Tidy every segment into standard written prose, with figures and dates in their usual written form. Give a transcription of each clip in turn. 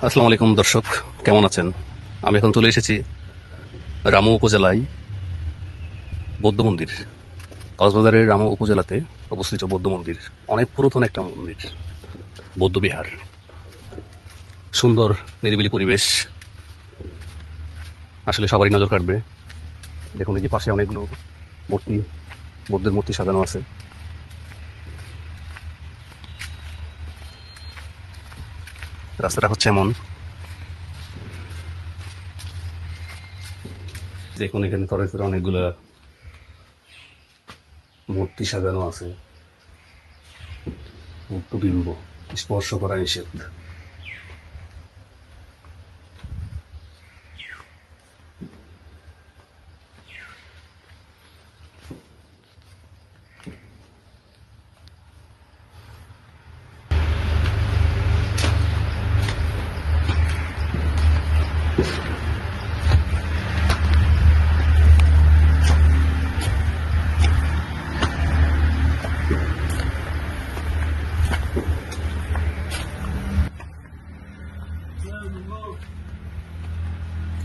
আসসালামু আলাইকুম দর্শক, কেমন আছেন? আমি এখন চলে এসেছি রামু উপজেলায় বৌদ্ধ মন্দির। কক্সবাজারের রামু উপজেলাতে অবস্থিত বৌদ্ধ মন্দির, অনেক পুরাতন একটা মন্দির, বৌদ্ধ বিহার। সুন্দর নিরিবিলি পরিবেশ, আসলে সবারই নজর কাটবে। দেখুন, এই যে পাশে অনেকগুলো মূর্তি, বৌদ্ধের মূর্তি সাজানো আছে। রাস্তাটা হচ্ছে এমন, দেখুন এখানে তরে তরে অনেকগুলো মূর্তি সাজানো আছে। বুদ্ধবিম্ব স্পর্শ করা নিষেধ।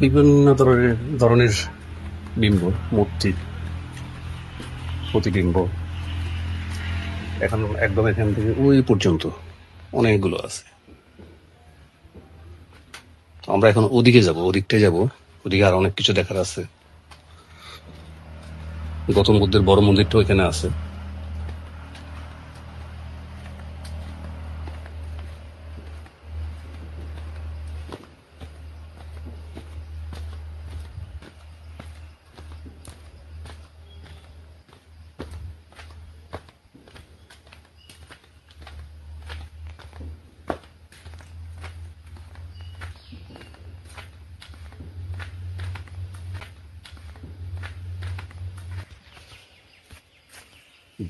বিভিন্ন ধরনের বিম্ব, মূর্তি, প্রতিবিম্ব এখন একদম এখান থেকে ওই পর্যন্ত অনেকগুলো আছে। আমরা এখন ওদিকে যাব, ওদিকটায় যাব। ওদিকে আর অনেক কিছু দেখার আছে। গৌতম বুদ্ধের বড় মন্দিরটাও এখানে আছে।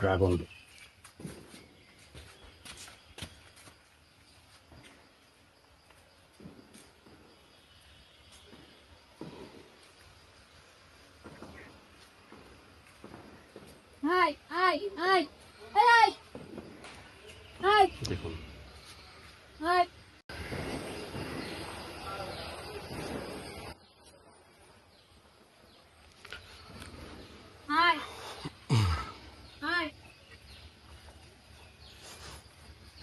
Dragon. Hai, hai, hai, hai, hai, দেখুন, hai, hai, hai,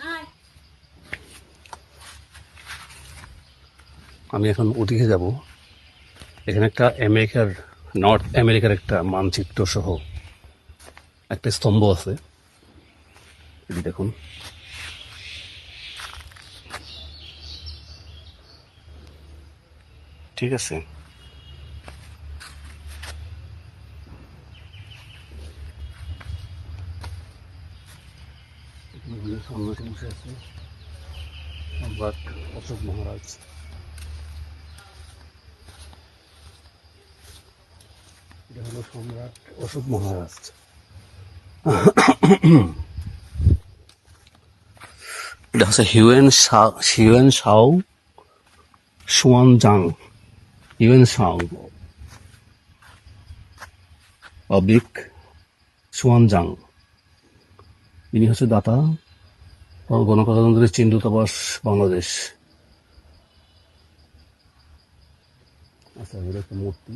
hai. আমি এখন ওদিকে যাব। এখানে একটা আমেরিকার, নর্থ আমেরিকার একটা মানচিত্র সহ একটা স্তম্ভ আছে। এই যে দেখুন, ঠিক আছে। সন্ন্যাসী বসে আছে, সম্রাট অশোক মহারাজ। এটা হলো সম্রাট অশোক মহারাজ। এটা হচ্ছে হিউয়েন সাও সুয়ানজাং। হিউয়েন সাও অবলিক সুয়ানজাং, ইনি হচ্ছে দাতা ও গণপ্রজাতন্ত্রের চীন দূতাবাস বাংলাদেশ। আচ্ছা, এটা একটা মূর্তি।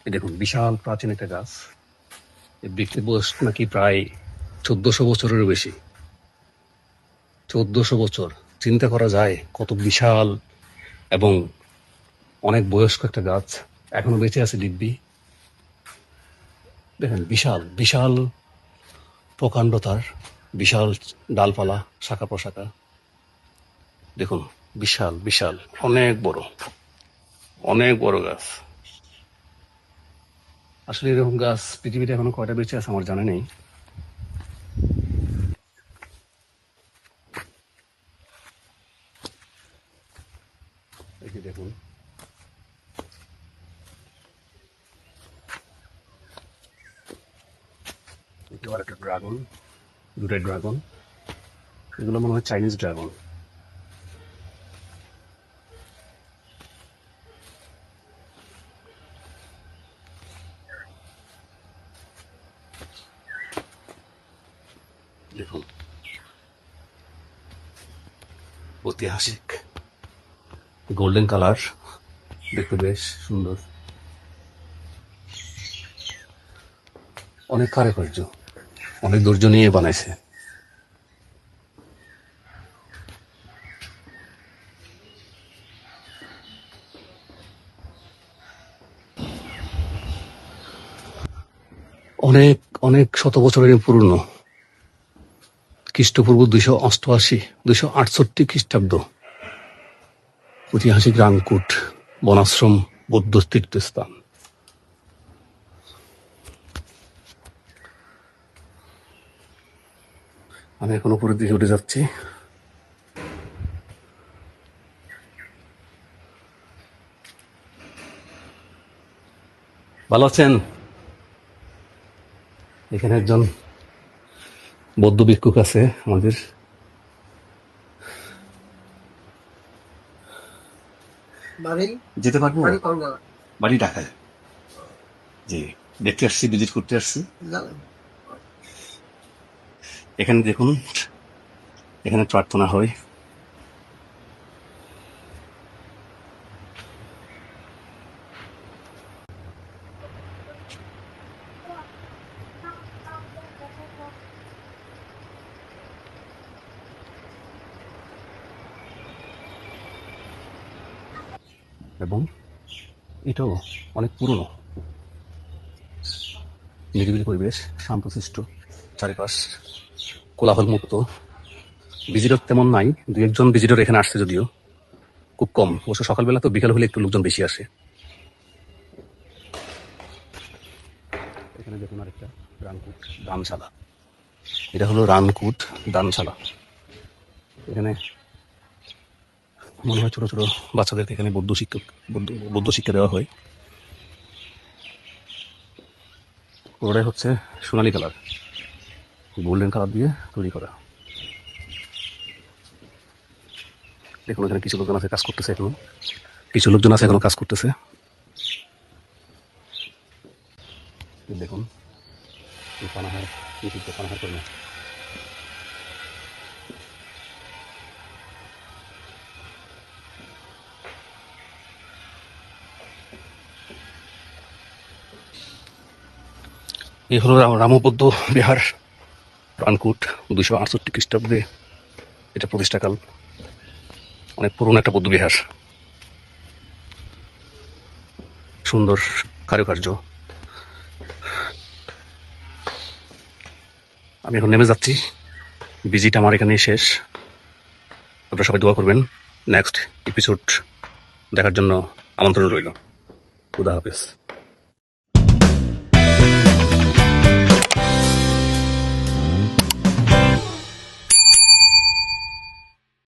এই দেখুন, বিশাল প্রাচীন একটা গাছ। এই বৃক্ষের বয়স নাকি প্রায় 1400 বছরেরও বেশি। 1400 বছর, চিন্তা করা যায় কত বিশাল এবং অনেক বয়স্ক একটা গাছ এখনো বেঁচে আছে দিব্যি। দেখেন, বিশাল বিশাল প্রকাণ্ডতার, বিশাল ডালপালা, শাখা প্রশাখা। দেখুন, বিশাল বিশাল, অনেক বড়, অনেক বড় গাছ। আসলে এরকম গাছ পৃথিবীতে এখনো কয়টা বেঁচে আছে আমার জানা নেই। এই যে দেখুন, এবার একটা ড্রাগন, দুটাই ড্রাগন। এগুলো মনে হয় চাইনিজ ড্রাগন। দেখুন, ঐতিহাসিক গোল্ডেন কালার, দেখতে বেশ সুন্দর। অনেক কারুকার্য, অনেক ধৈর্য নিয়ে বানাইছে। অনেক অনেক শত বছরের পুরনো, খ্রিস্টপূর্ব 288 268 খ্রিস্টাব্দ। ঐতিহাসিক রামকুট বনাশ্রম বৌদ্ধ তীর্থস্থান। আমি এখন উপরের দিকে উঠে যাচ্ছি। ভালো আছেন? এখানে একজন বৌদ্ধ ভিক্ষুক আছে আমাদের। যেতে পারবো? বাড়ি ঢাকায়। জি, দেখতে আসছি, ভিজিট করতে আসছি। এখানে দেখুন, এখানে প্রার্থনা হয়। এবং এটাও অনেক পুরনো, নিরিবিলি পরিবেশ, শান্তশিষ্ট, চারিপাশ কোলাহল মুক্ত। ভিজিটর তেমন নাই, দু একজন ভিজিটর এখানে আসছে যদিও, খুব কম। অবশ্য সকালবেলা তো, বিকাল হলে একটু লোকজন বেশি আসে। এখানে দেখুন আরেকটা রানকুট দানশালা। এটা হলো রানকুট দানশালা। এখানে মনে হয় ছোট ছোট বাচ্চাদেরকে এখানে বৌদ্ধ শিক্ষা দেওয়া হয়। পুরোটাই হচ্ছে সোনালী কালার, গোল্ডেন কালার দিয়ে তৈরি করা। দেখুন এখানে কিছু লোকজন আছে কাজ করতেছে, এখনো কাজ করতেছে। দেখুন এই পানাহার, পানাহার করে না। এই হলো রামবৌদ্ধ বিহার, রানকুট। 268 খ্রিস্টাব্দে এটা প্রতিষ্ঠাকাল। অনেক পুরনো একটা বৌদ্ধ বিহার, সুন্দর কারুকার্য। আমি এখন নেমে যাচ্ছি, ভিজিট আমার এখানেই শেষ। আপনারা সবাই দোয়া করবেন। নেক্সট এপিসোড দেখার জন্য আমন্ত্রণ রইল। খুদা হাফেজ।